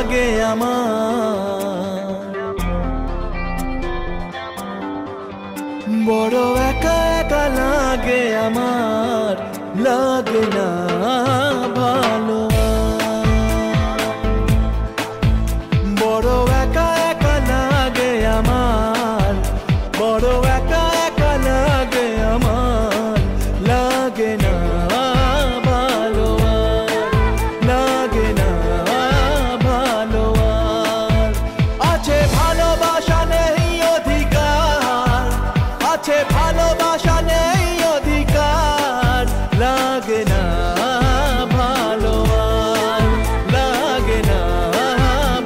লাগে আমার, বড় একা একা লাগে আমার, লাগে না ভালো। বড় একা একা লাগে আমার, বড় একা একা লাগে আমার, লাগে না ভালো, লাগে না ভালো। আছে ভালোবাসা নেই অধিকার, আছে ভালোবাসা নেই অধিকার, লাগে না ভালো, লাগে না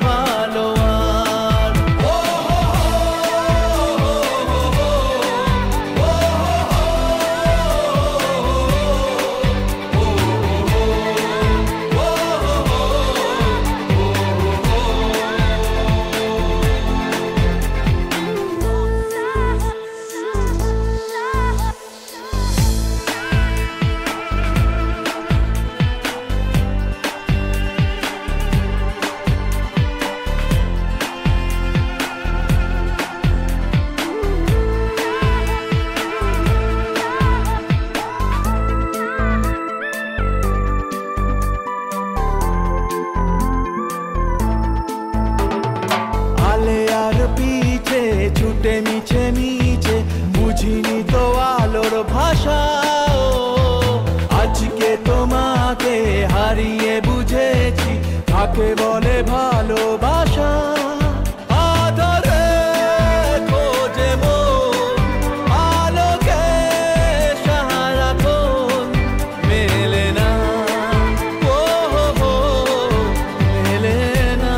ভালো। পিছে ছুটে মিছে মিছে বুঝিনি তো আলোর ভাষা, আজকে তোমাকে হারিয়ে বুঝেছি কাকে বলে ভালোবাসা। আদরে খোঁজে মন আলোকে সারাক্ষণ, মেলে না ও মেলে না।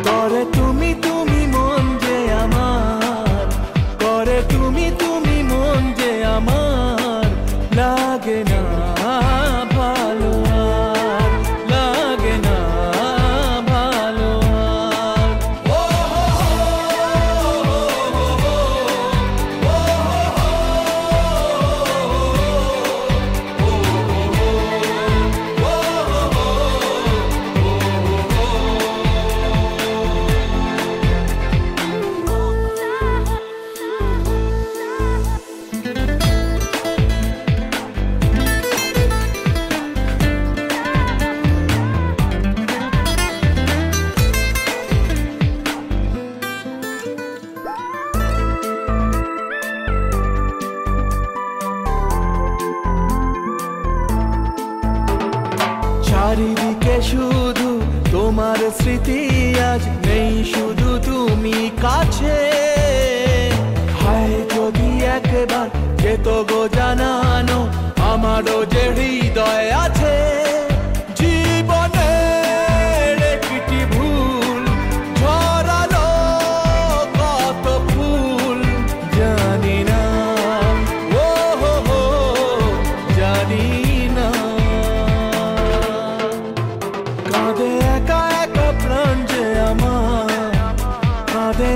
করে তুমি তুমি মন যে আমার, করে তুমি তুমি মন যে আমার, লাগে না ভালো, লাগে না ভালো। চারিদিকে শুধু তোমার স্মৃতি, আজ নেই শুধু তুমি কাছে। হায় যদি একবার যেত গো জানানো আমারও যে হৃদয় আছে। জীবনের একটি ভুল ঝরালো কত ফুল, জানি না ও জানি না। কাঁদে একা একা প্রাণ যে আমার, কাঁদে